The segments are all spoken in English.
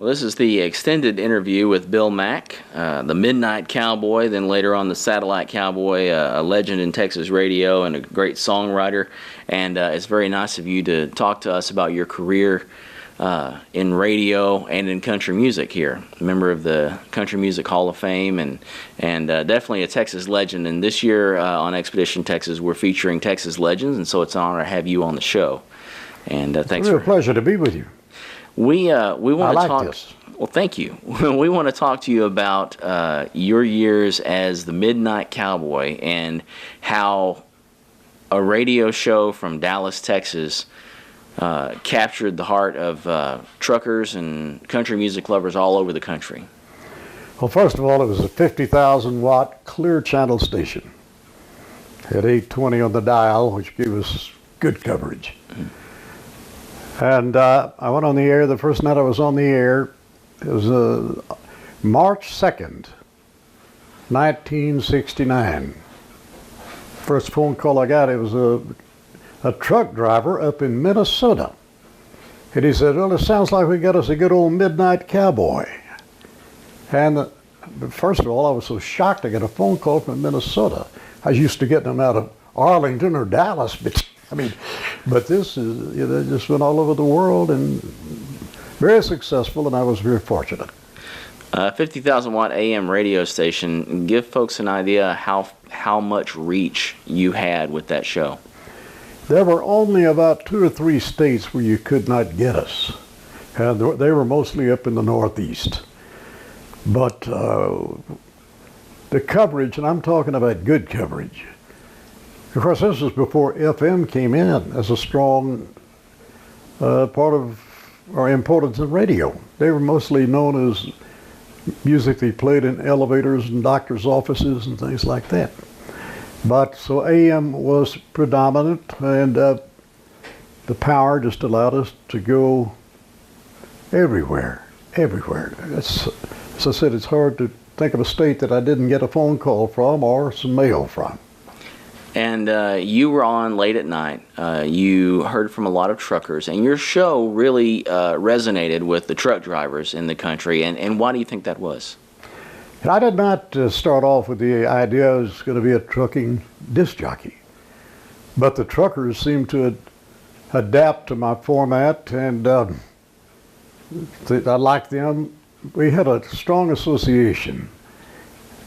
Well, this is the extended interview with Bill Mack, the Midnight Cowboy, then later on the Satellite Cowboy, a legend in Texas radio and a great songwriter. And it's very nice of you to talk to us about your career in radio and in country music here. A member of the Country Music Hall of Fame and definitely a Texas legend. And this year on Expedition Texas, we're featuring Texas legends, and so it's an honor to have you on the show. And thanks. It's a real pleasure to be with you. We want to talk. This. Well, thank you. We want to talk to you about your years as the Midnight Cowboy and how a radio show from Dallas, Texas, captured the heart of truckers and country music lovers all over the country. Well, first of all, it was a 50,000 watt clear channel station. Had 820 on the dial, which gave us good coverage. Mm-hmm. And I went on the air the first night I was on the air. It was March 2nd, 1969. First phone call I got, it was a truck driver up in Minnesota. And he said, well, it sounds like we got us a good old Midnight Cowboy. And first of all, I was so shocked to get a phone call from Minnesota. I was used to getting them out of Arlington or Dallas, but this is, just went all over the world and very successful, and I was very fortunate. 50,000 watt AM radio station. Give folks an idea how much reach you had with that show. There were only about 2 or 3 states where you could not get us, and they were mostly up in the Northeast. But the coverage, and I'm talking about good coverage. Of course, this was before FM came in as a strong part of our importance in radio. They were mostly known as music they played in elevators and doctors' offices and things like that. But so AM was predominant, and the power just allowed us to go everywhere. As I said, it's hard to think of a state that I didn't get a phone call from or some mail from. And you were on late at night. You heard from a lot of truckers, and your show really resonated with the truck drivers in the country. And why do you think that was? And I did not start off with the idea I was going to be a trucking disc jockey. But the truckers seemed to adapt to my format, and I liked them. We had a strong association.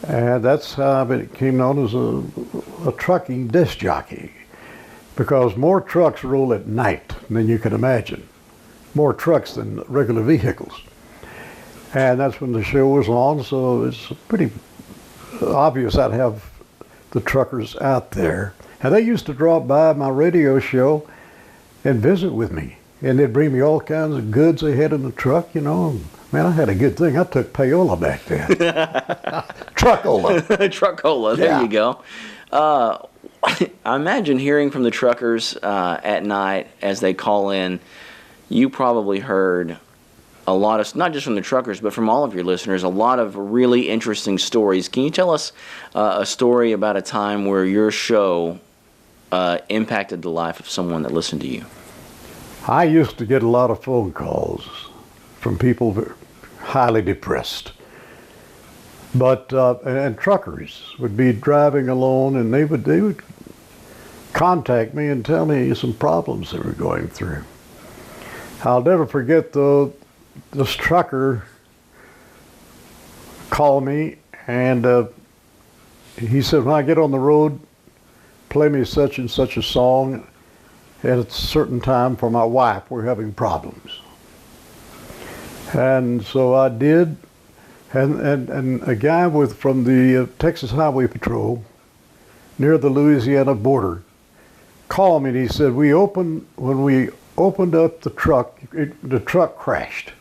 And that's how I became known as a trucking disc jockey, because more trucks roll at night than you can imagine. More trucks than regular vehicles. And that's when the show was on, so it's pretty obvious I'd have the truckers out there. And they used to drop by my radio show and visit with me. And they'd bring me all kinds of goods they had in the truck, Man, I had a good thing. I took payola back then. Truckola. Truckola, there you go. I imagine hearing from the truckers at night as they call in, you probably heard a lot of, not just from the truckers, but from all of your listeners, a lot of really interesting stories. Can you tell us a story about a time where your show impacted the life of someone that listened to you? I used to get a lot of phone calls from people highly depressed. But and truckers would be driving alone, and they would contact me and tell me some problems they were going through. I'll never forget though, this trucker called me, and he said, when I get on the road, play me such and such a song at a certain time for my wife. We're having problems. And so I did, and a guy from the Texas Highway Patrol near the Louisiana border called me, and he said, when we opened up the truck, the truck crashed.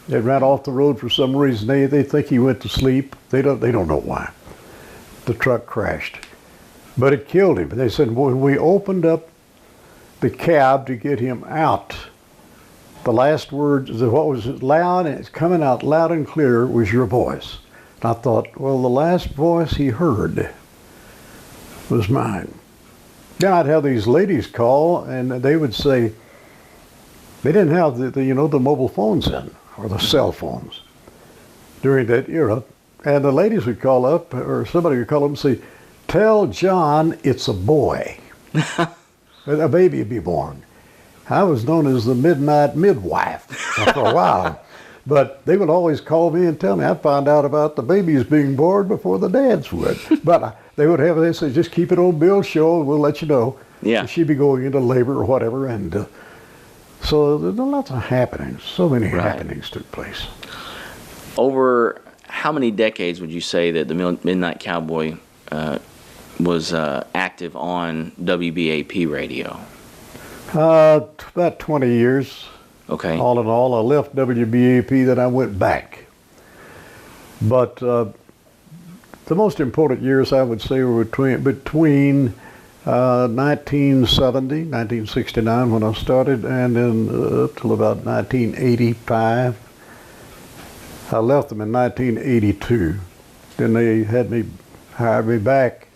It ran off the road for some reason. They think he went to sleep. They don't know why. The truck crashed, but it killed him. They said when we opened up the cab to get him out, the last words, what was loud, and it's coming out loud and clear, was your voice. And I thought, well, the last voice he heard was mine. Then I'd have these ladies call, and they would say, they didn't have the mobile phones in. or the cell phones during that era. And the ladies would call up, or somebody would call up and say, "Tell John it's a boy." A baby would be born. I was known as the midnight midwife for a while. But they would always call me and tell me. I'd find out about the babies being born before the dads would. But they say, "Just keep it on Bill's show, we'll let you know." Yeah. She'd be going into labor or whatever. And so there were lots of happenings. So many happenings took place. Over how many decades would you say that the Midnight Cowboy was active on WBAP radio? About 20 years. Okay. All in all, I left WBAP, then I went back. But the most important years, I would say, were between 1970, 1969 when I started, and then up till about 1985. I left them in 1982. Then they hired me back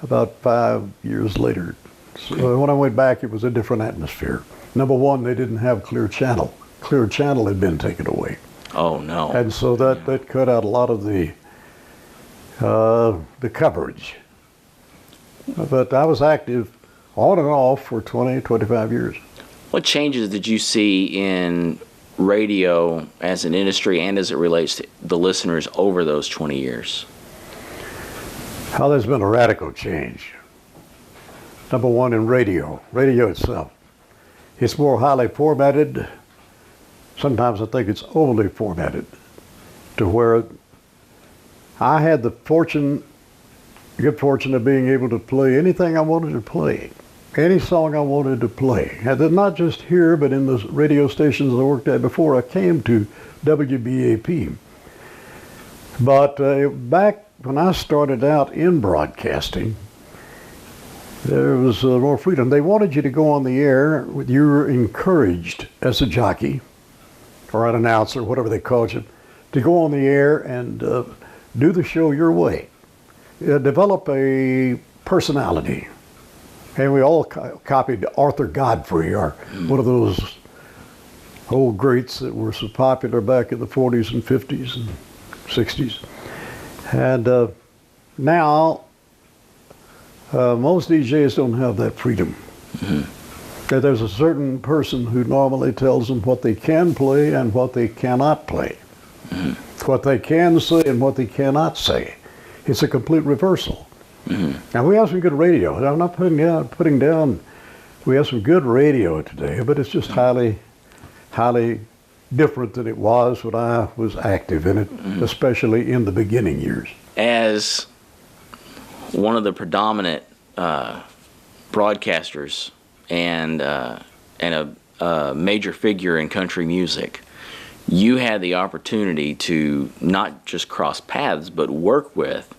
about 5 years later. So when I went back, it was a different atmosphere. Number one, they didn't have Clear Channel. Clear Channel had been taken away. Oh, no. And so that cut out a lot of the coverage. But I was active on and off for 20, 25 years. What changes did you see in radio as an industry and as it relates to the listeners over those 20 years? How there's been a radical change. Number one, in radio itself. It's more highly formatted. Sometimes I think it's overly formatted to where I had the good fortune of being able to play anything I wanted to play, any song I wanted to play. And not just here, but in the radio stations I worked at before I came to WBAP. But back when I started out in broadcasting, there was more freedom. They wanted you to go on the air. You were encouraged as a jockey or an announcer, whatever they called you, to go on the air and do the show your way. Develop a personality. And we all copied Arthur Godfrey, or one of those old greats that were so popular back in the 40s and 50s and 60s. And now, most DJs don't have that freedom. Mm-hmm. There's a certain person who normally tells them what they can play and what they cannot play. Mm-hmm. What they can say and what they cannot say. It's a complete reversal. Mm-hmm. Now we have some good radio. I'm not putting down, we have some good radio today, but it's just highly different than it was when I was active in it, mm-hmm. especially in the beginning years. As one of the predominant broadcasters and a major figure in country music, you had the opportunity to not just cross paths, but work with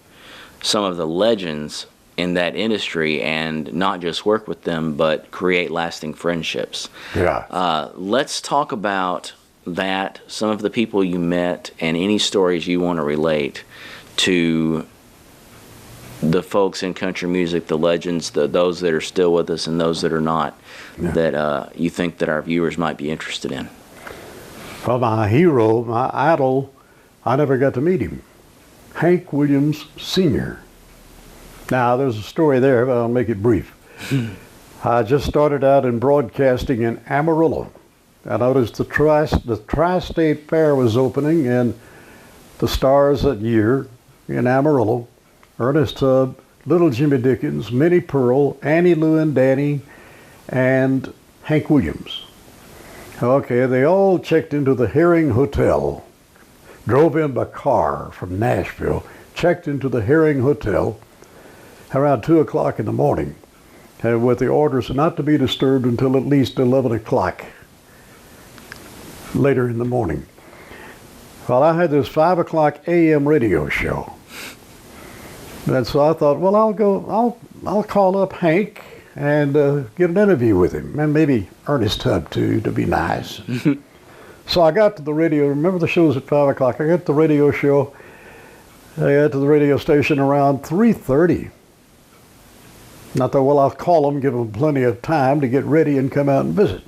some of the legends in that industry, and not just work with them, but create lasting friendships. Yeah. Let's talk about that, some of the people you met, and any stories you want to relate to the folks in country music, the legends, those that are still with us and those that are not, yeah. that you think that our viewers might be interested in. Well, my hero, my idol, I never got to meet him. Hank Williams Sr. Now, there's a story there, but I'll make it brief. I just started out in broadcasting in Amarillo. I noticed the Tri-State Fair was opening, and the stars that year in Amarillo, Ernest Tubb, Little Jimmy Dickens, Minnie Pearl, Annie Lou and Danny, and Hank Williams. Okay, they all checked into the Herring Hotel, drove in by car from Nashville, checked into the Herring Hotel around 2 o'clock in the morning, and with the orders not to be disturbed until at least 11 o'clock later in the morning. Well, I had this 5 o'clock a.m. radio show. And so I thought, well, I'll call up Hank and get an interview with him, and maybe Ernest Tubb too, to be nice. So I got to the radio. Remember, the show's at 5 o'clock. I got to the radio show. I got to the radio station around 3:30. And I thought, well, I'll call them, give them plenty of time to get ready and come out and visit.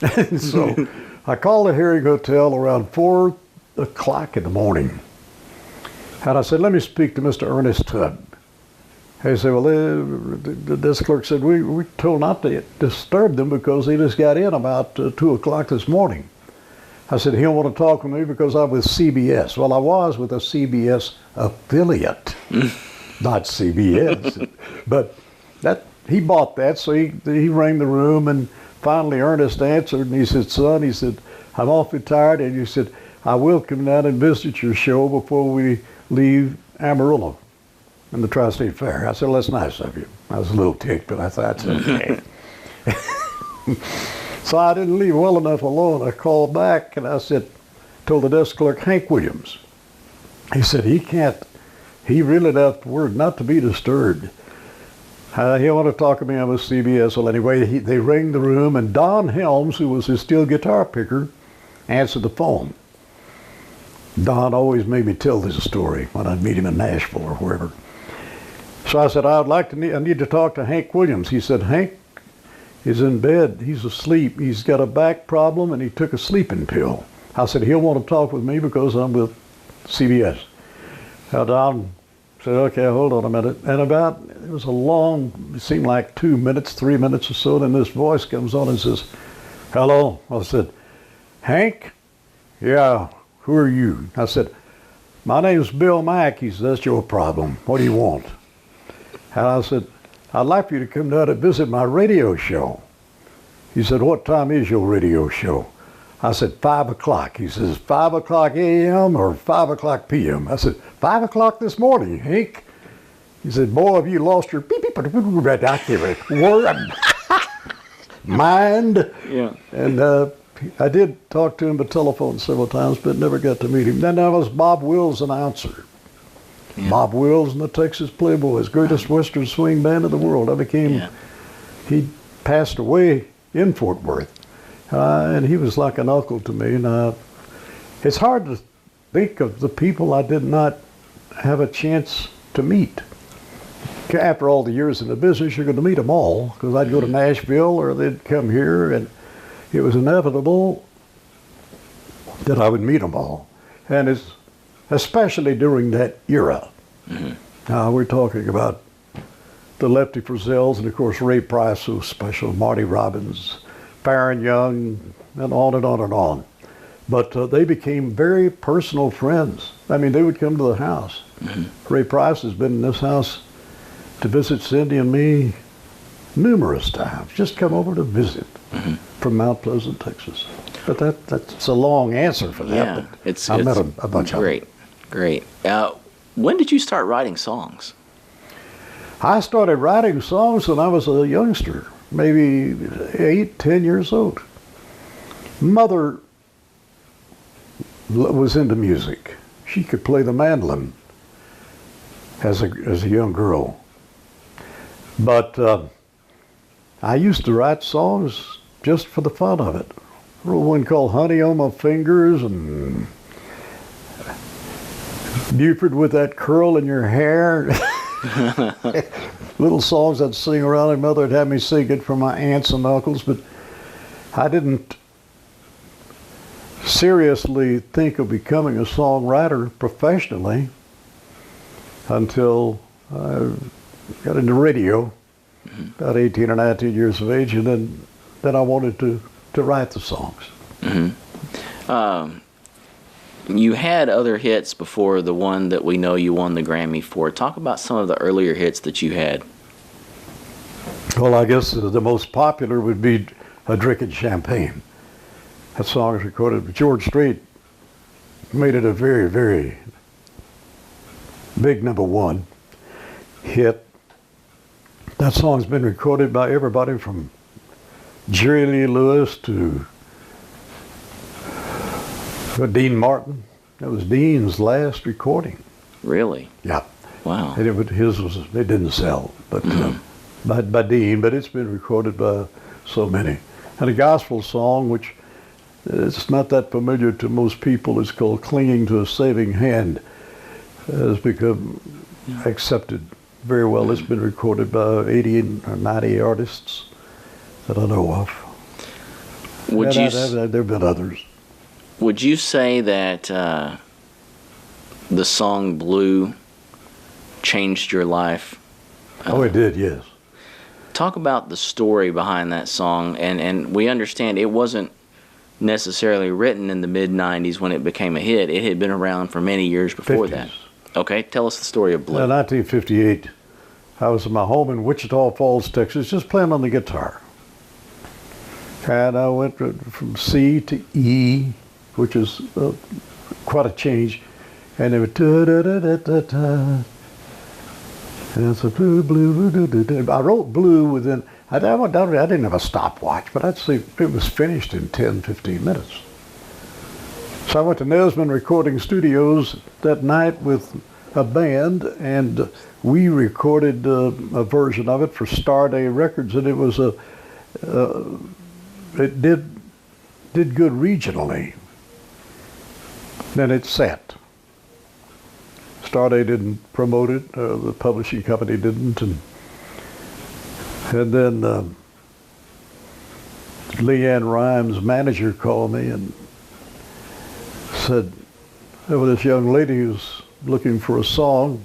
And so I called the hearing hotel around 4 o'clock in the morning. And I said, let me speak to Mr. Ernest Tubb. He said, well, the desk clerk said, we told not to disturb them because they just got in about 2 o'clock this morning. I said, he'll want to talk with me because I'm with CBS. Well, I was with a CBS affiliate, not CBS. But he bought that, so he rang the room, and finally Ernest answered, and he said, son, he said, I'm awfully tired, and he said, I will come down and visit your show before we leave Amarillo and the Tri-State Fair. I said, well, that's nice of you. I was a little ticked, but I thought, that's okay. So I didn't leave well enough alone. I called back and I said, told the desk clerk, Hank Williams. He said, he really left word not to be disturbed. He'll want to talk to me on with CBS. Well, anyway, they rang the room, and Don Helms, who was his steel guitar picker, answered the phone. Don always made me tell this story when I'd meet him in Nashville or wherever. So I said, I need to talk to Hank Williams. He said, Hank is in bed. He's asleep. He's got a back problem, and he took a sleeping pill. I said, he'll want to talk with me because I'm with CBS. Now Don said, okay, hold on a minute. And it was it seemed like 2 minutes, 3 minutes or so, then this voice comes on and says, hello. I said, Hank? Yeah, who are you? I said, my name's Bill Mack. He said, that's your problem. What do you want? And I said, I'd like for you to come down and visit my radio show. He said, what time is your radio show? I said, 5 o'clock. He says, 5 o'clock a.m. or 5 o'clock p.m.? I said, 5 o'clock this morning, Hank. He said, boy, have you lost your mind? Yeah. And I did talk to him by telephone several times, but never got to meet him. Then there was Bob Wills, announcer. Yeah. Bob Wills and the Texas Playboys, greatest Western swing band in the world. He passed away in Fort Worth, and he was like an uncle to me. And it's hard to think of the people I did not have a chance to meet. After all the years in the business, you're going to meet them all, because I'd go to Nashville or they'd come here, and it was inevitable that I would meet them all. And it's especially during that era. Mm-hmm. Now we're talking about the Lefty Frizzels, and of course Ray Price, who was special, Marty Robbins, Farron Young, and on and on and on. But they became very personal friends. I mean, they would come to the house. Mm-hmm. Ray Price has been in this house to visit Cindy and me numerous times. Just come over to visit from Mount Pleasant, Texas. But that's a long answer for that. Yeah, but I met a bunch of them. Great. When did you start writing songs? I started writing songs when I was a youngster, maybe 8, 10 years old. Mother was into music. She could play the mandolin as a young girl. But I used to write songs just for the fun of it. I wrote one called Honey on My Fingers, and Buford with that curl in your hair. Little songs I'd sing around, and Mother would have me sing it for my aunts and uncles, but I didn't seriously think of becoming a songwriter professionally until I got into radio, about 18 or 19 years of age, and then I wanted to write the songs. You had other hits before the one that we know you won the Grammy for. Talk about some of the earlier hits that you had. Well, I guess the most popular would be A Drinkin' Champagne. That song was recorded, but George Strait made it a very, very big #1 hit. That song's been recorded by everybody from Jerry Lee Lewis to Dean Martin. That was Dean's last recording. Really? Yeah. Wow. And it didn't sell, but by Dean, but it's been recorded by so many. And a gospel song, which it's not that familiar to most people, is called Clinging to a Saving Hand, has become accepted very well. It's been recorded by 80 or 90 artists that I know of. Would you there have been others. Would you say that the song "Blue" changed your life? Oh, it did, yes. Talk about the story behind that song, and we understand it wasn't necessarily written in the mid-'90s when it became a hit. It had been around for many years before 50s. that. Okay, tell us the story of Blue. In 1958, I was in my home in Wichita Falls, Texas, just playing on the guitar. And I went from C to E, which is quite a change. And it would da-da-da-da-da-da. And it's a blue, blue, blue, blue, blue. I wrote Blue within, I didn't have a stopwatch, but I'd say it was finished in 10, 15 minutes. So I went to Nesman Recording Studios that night with a band, and we recorded a version of it for Starday Records, and it was it did good regionally. Then it sat. Starday didn't promote it, the publishing company didn't, and then Leanne Rhymes' manager called me and said, there was this young lady who's looking for a song,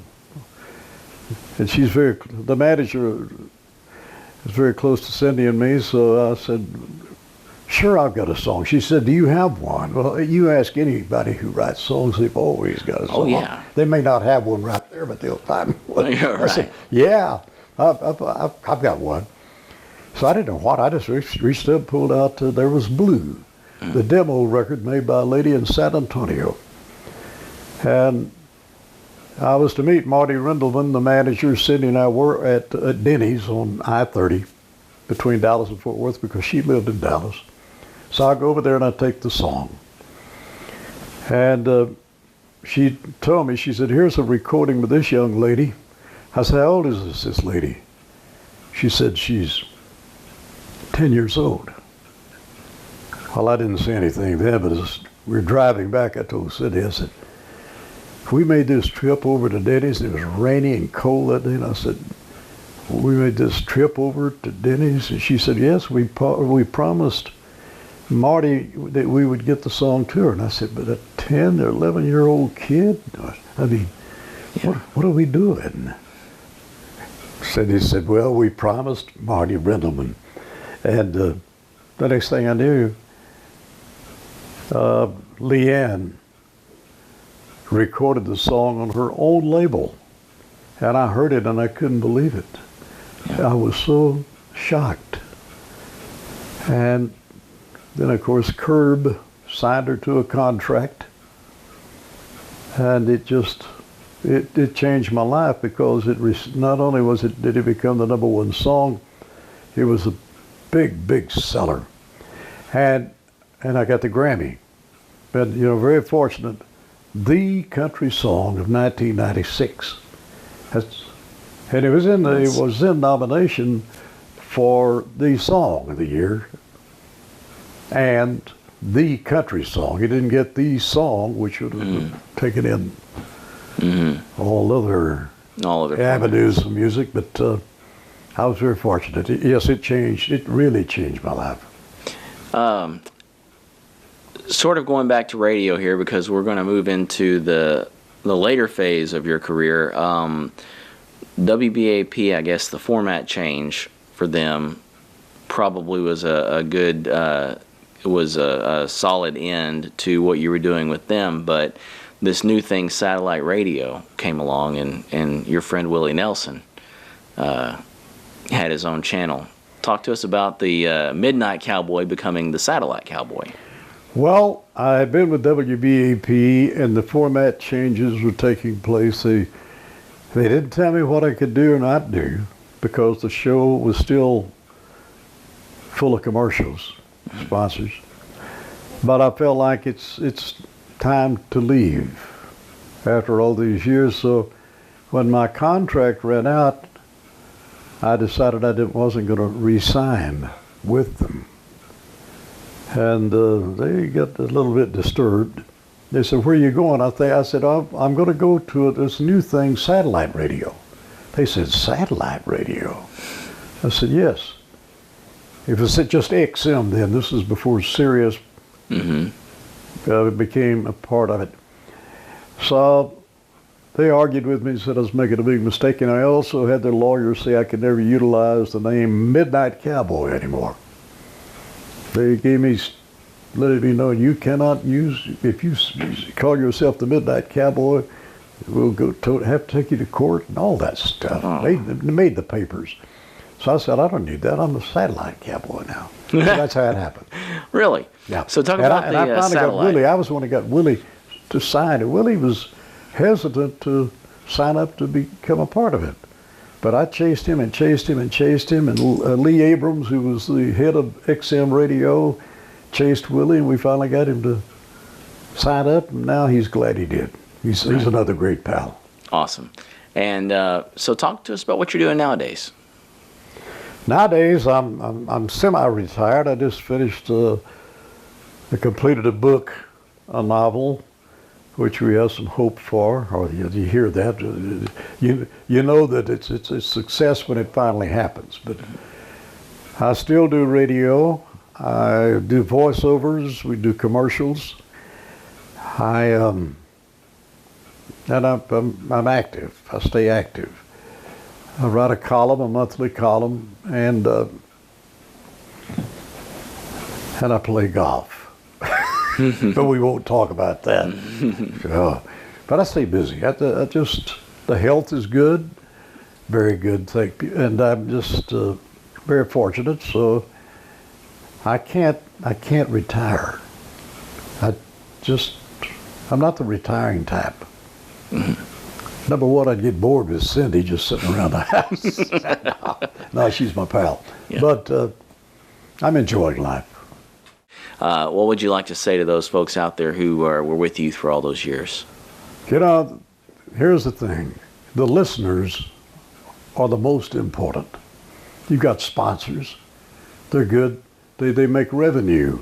and the manager is very close to Cindy and me, so I said, sure, I've got a song. She said, do you have one? Well, you ask anybody who writes songs, they've always got a song. Oh, yeah. They may not have one right there, but they'll find one. Yeah, right. I said, yeah, I've got one. So I didn't know what. I just reached up, pulled out, there was Blue, the demo record made by a lady in San Antonio. And I was to meet Marty Rindleman, the manager. Cindy and I were at Denny's on I-30 between Dallas and Fort Worth because she lived in Dallas. So I go over there and I take the song. And she told me, she said, here's a recording with this young lady. I said, how old is this lady? She said, she's 10 years old. Well, I didn't say anything then, but as we were driving back, I told Cindy, I said, we made this trip over to Denny's, and it was rainy and cold that day, and I said, we made this trip over to Denny's, and she said, yes, we promised Marty that we would get the song to her. And I said, but a 10 or 11-year-old kid? I mean, what are we doing? Cindy said, well, we promised Marty Rindleman. And the next thing I knew, Leanne recorded the song on her own label. And I heard it and I couldn't believe it. I was so shocked. And then, of course, Curb signed her to a contract. And it changed my life because not only did it become the #1 song, it was a big, big seller. And I got the Grammy. But, very fortunate. The country song of 1996. And it was in nomination for the song of the year and the country song. It didn't get the song, which would have taken in all other avenues of music, but I was very fortunate. Yes, it really changed my life. Sort of going back to radio here, because we're going to move into the later phase of your career. WBAP, I guess the format change for them probably was a good, it was a solid end to what you were doing with them. But this new thing, satellite radio, came along, and your friend Willie Nelson had his own channel. Talk to us about the Midnight Cowboy becoming the Satellite Cowboy. Well, I've been with WBAP, and the format changes were taking place. They didn't tell me what I could do or not do because the show was still full of commercials, sponsors. But I felt like it's time to leave after all these years. So when my contract ran out, I decided I wasn't going to re-sign with them. And they got a little bit disturbed. They said, where are you going? I said, I'm going to go to this new thing, satellite radio. They said, satellite radio? I said, yes. It was just XM then. This is before Sirius became a part of it. So they argued with me and said I was making a big mistake, and I also had their lawyers say I could never utilize the name Midnight Cowboy anymore. They gave me, letting me know you cannot use, if you call yourself the Midnight Cowboy, we'll have to take you to court and all that stuff. Made the papers. So I said, I don't need that. I'm a satellite cowboy now. So that's how it happened. Really? Yeah. So talk about and I finally satellite. got Willie. I was the one who got Willie to sign it. Willie was hesitant to sign up to become a part of it. But I chased him and chased him and chased him. And Lee Abrams, who was the head of XM Radio, chased Willie, and we finally got him to sign up. And now he's glad he did. He's another great pal. Awesome. And so talk to us about what you're doing nowadays. Nowadays, I'm semi-retired. I just finished, I completed a book, a novel, which we have some hope for. Or you hear that, you know that it's a success when it finally happens. But I still do radio. I do voiceovers. We do commercials. And I'm active. I stay active. I write a column, a monthly column, and I play golf. But we won't talk about that. But I stay busy. The health is good, very good, thank you. And I'm just very fortunate, so I can't retire. I'm not the retiring type. Number one, I'd get bored with Cindy just sitting around the house. No, she's my pal. Yeah. But I'm enjoying life. What would you like to say to those folks out there who were with you for all those years? You know, here's the thing. The listeners are the most important. You've got sponsors. They're good. They make revenue.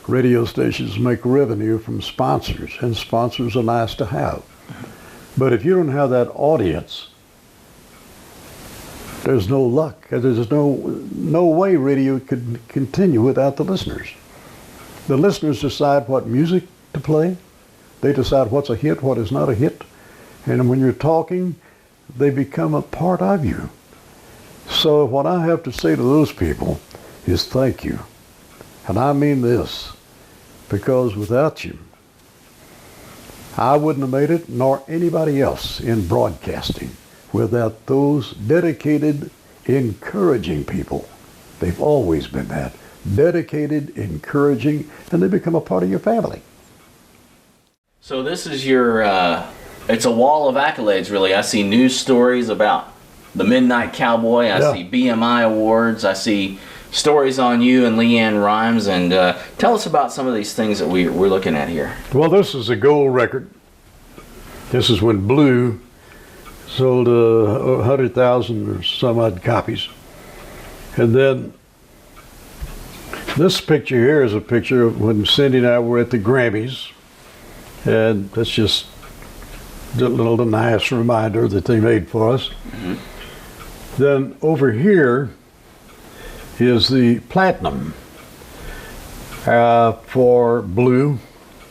Radio stations make revenue from sponsors, and sponsors are nice to have. But if you don't have that audience, there's no luck. There's no way radio could continue without the listeners. The listeners decide what music to play. They decide what's a hit, what is not a hit. And when you're talking, they become a part of you. So what I have to say to those people is thank you. And I mean this, because without you, I wouldn't have made it, nor anybody else in broadcasting, without those dedicated, encouraging people. They've always been that. Dedicated, encouraging, and they become a part of your family. So this is your, it's a wall of accolades, really. I see news stories about the Midnight Cowboy. I see BMI awards. I see stories on you and Leanne Rimes. And tell us about some of these things that we're looking at here. Well, this is a gold record. This is when Blue sold 100,000 or some odd copies. And then this picture here is a picture of when Cindy and I were at the Grammys. And that's just a little nice reminder that they made for us. Mm-hmm. Then over here is the platinum for Blue.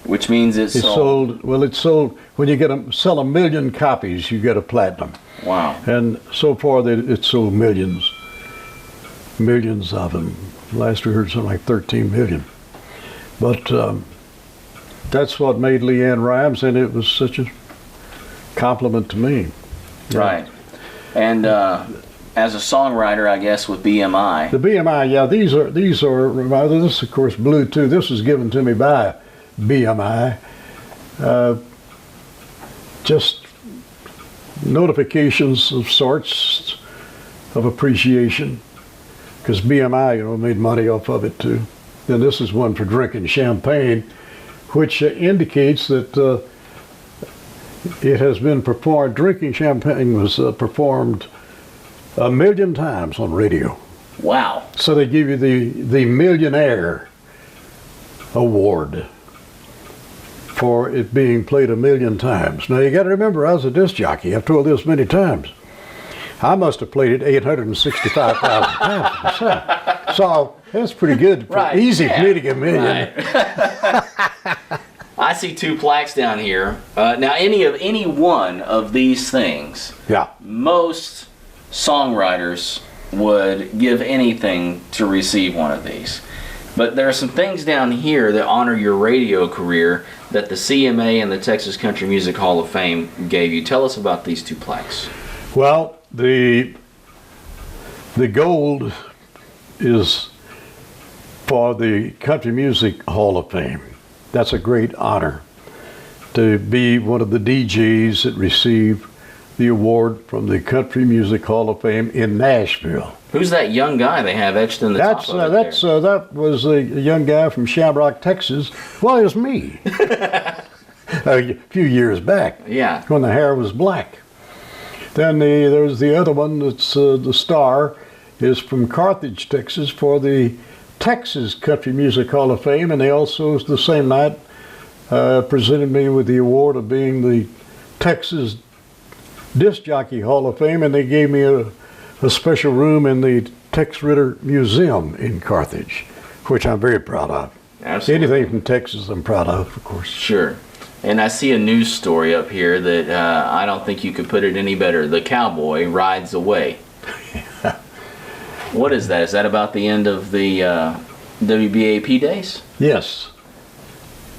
Which means it's sold. Well, it's sold when you sell 1 million copies, you get a platinum. Wow. And so far it's sold millions of them. Last we heard something like 13 million. But that's what made Leanne Rimes, and it was such a compliment to me. Right. And as a songwriter, I guess, with BMI. The BMI, yeah, these are this is of course Blue too. This was given to me by BMI. Just notifications of sorts of appreciation, because BMI, made money off of it too. Then this is one for drinking champagne, which indicates that it has been performed. Drinking champagne was performed 1 million times on radio. Wow. So they give you the Millionaire Award for it being played 1 million times. Now you got to remember, I was a disc jockey. I've told this many times. I must have played it 865,000 times. So that's pretty good. Right. Easy Yeah. for me to get a million. Right. I see 2 plaques down here. Now, any one of these things, Yeah. most songwriters would give anything to receive one of these. But there are some things down here that honor your radio career that the CMA and the Texas Country Music Hall of Fame gave you. Tell us about these 2 plaques. Well, the gold is for the Country Music Hall of Fame. That's a great honor to be one of the DJs that received the award from the Country Music Hall of Fame in Nashville. Who's that young guy they have etched in the top of it there? That was a young guy from Shamrock, Texas. Well, it was me. A few years back. Yeah. When the hair was black. Then there's the other one that's the star is from Carthage, Texas for the Texas Country Music Hall of Fame, and they also, the same night, presented me with the award of being the Texas Disc Jockey Hall of Fame, and they gave me a special room in the Tex Ritter Museum in Carthage, which I'm very proud of. Absolutely. Anything from Texas I'm proud of course. Sure. And I see a news story up here that I don't think you could put it any better. The cowboy rides away. What is that? Is that about the end of the WBAP days? Yes.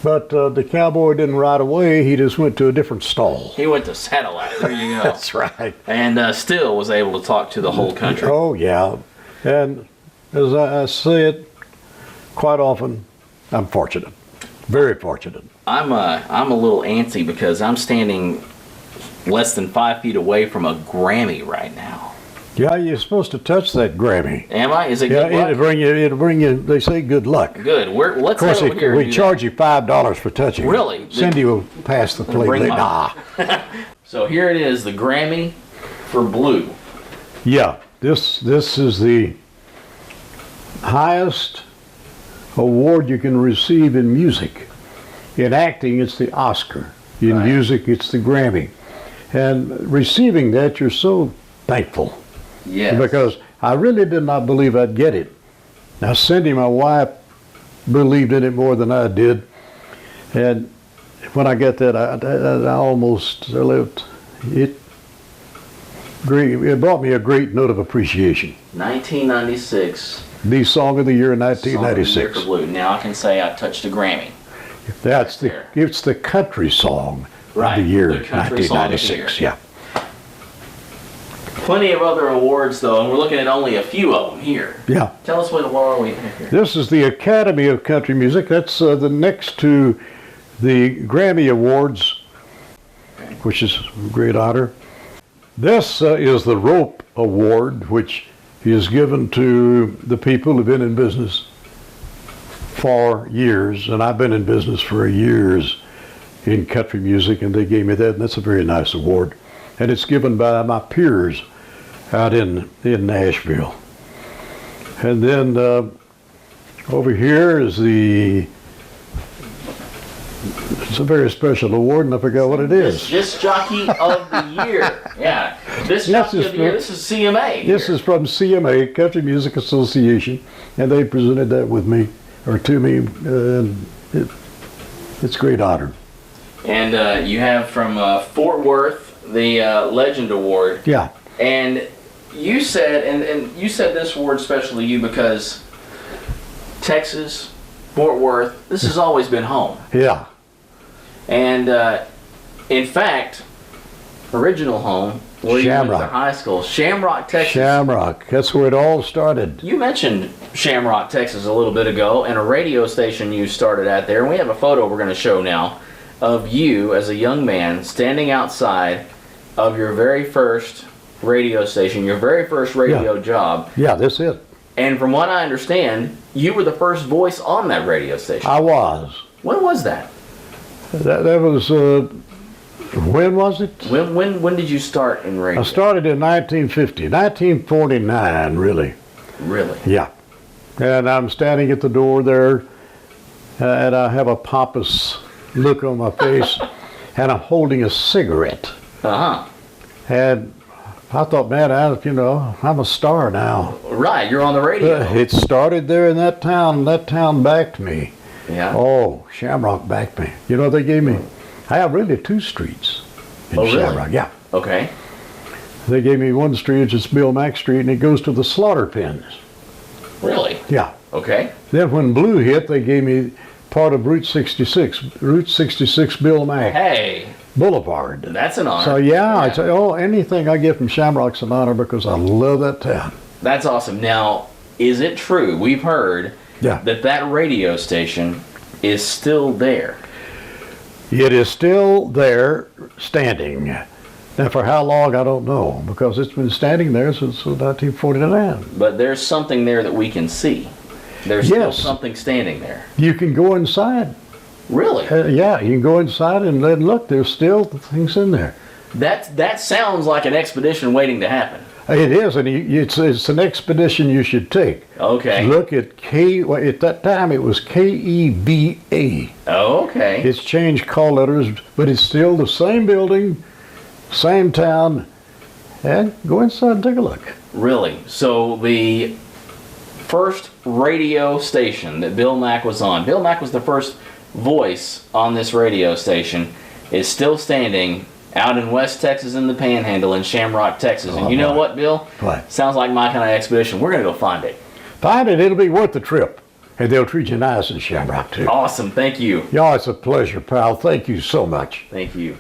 But the cowboy didn't ride away, he just went to a different stall. He went to satellite. There you go. That's right. And still was able to talk to the whole country. Oh, yeah. And as I say it quite often, I'm fortunate. Very fortunate. I'm a little antsy because I'm standing less than 5 feet away from a Grammy right now. Yeah, you're supposed to touch that Grammy. Am I? Is it Yeah, good luck? it'll bring you, they say good luck. Good. Let's Of course, head over here and we do charge you $5 for touching. Really? Cindy will pass the plate. Bring mine. Nah. So here it is, the Grammy for Blue. Yeah, this is the highest award you can receive in music. In acting, it's the Oscar. In Right. music, it's the Grammy. And receiving that, you're so thankful. Yes. Because I really did not believe I'd get it. Now, Cindy, my wife, believed in it more than I did. And when I got that, I almost lived. It brought me a great note of appreciation. 1996. The Song of the Year in Song of the Year 1996. for Blue. Now I can say I touched a Grammy. It's the country song Right, of the year, the country song of the 1996. year. Yeah. Plenty of other awards, though, and we're looking at only a few of them here. Yeah. Tell us what are we have here? This is the Academy of Country Music. That's the next to the Grammy Awards, which is a great honor. This is the Rope Award, which is given to the people who've been in business for years, and I've been in business for years in country music, and they gave me that, and that's a very nice award. And it's given by my peers out in Nashville. And then over here is it's a very special award, and I forgot what it is. Disc Jockey of the Year. Yeah. Disc Jockey of the Year. This is CMA. This is from CMA, Country Music Association, and they presented that with me, or to me, and it's a great honor. And you have from Fort Worth the Legend Award. Yeah. And you said, and you said this award special to you because Texas, Fort Worth, this has always been home. Yeah. And in fact, original home where you went to Shamrock. high school, Shamrock, Texas. Shamrock. That's where it all started. You mentioned Shamrock, Texas a little bit ago, and a radio station you started at there. And we have a photo we're going to show now of you as a young man standing outside of your very first radio station, your very first radio job. Yeah, that's it. And from what I understand, you were the first voice on that radio station. I was. When was that? That was, when was it? When did you start in radio? I started in 1950, 1949, really. Really? Yeah. And I'm standing at the door there, and I have a pompous look on my face, and I'm holding a cigarette. Uh-huh. And I thought, man, I'm a star now. Right, you're on the radio. It started there in that town, and that town backed me. Yeah. Oh, Shamrock backed me. They gave me, I have really 2 streets in Shamrock. Yeah. Okay. They gave me one street, it's Bill Mack Street, and it goes to the slaughter pens. Really? Yeah. Okay. Then when Blue hit, they gave me part of Route 66 Bill Mack Hey, Boulevard. that's an honor. So yeah, I say, anything I get from Shamrock's an honor because I love that town. That's awesome. Now, is it true, we've heard Yeah. that radio station is still there? It is still there, standing. Now, for how long, I don't know, because it's been standing there since 1949. But there's something there that we can see. There's still Yes. something standing there. You can go inside. Really? Yeah, you can go inside and look, there's still things in there. That sounds like an expedition waiting to happen. It is, and it's an expedition you should take. Okay. Look at at that time it was KEBA. Oh, okay. It's changed call letters, but it's still the same building, same town, and go inside and take a look. Really? So the first radio station that Bill Mack was on, Bill Mack was the first voice on this radio station, is still standing out in West Texas in the Panhandle in Shamrock, Texas. And you know what, Bill? What? Sounds like my kind of expedition. We're going to go find it. Find it, it'll be worth the trip. And they'll treat you nice in Shamrock, too. Awesome. Thank you. Y'all, it's a pleasure, pal. Thank you so much. Thank you.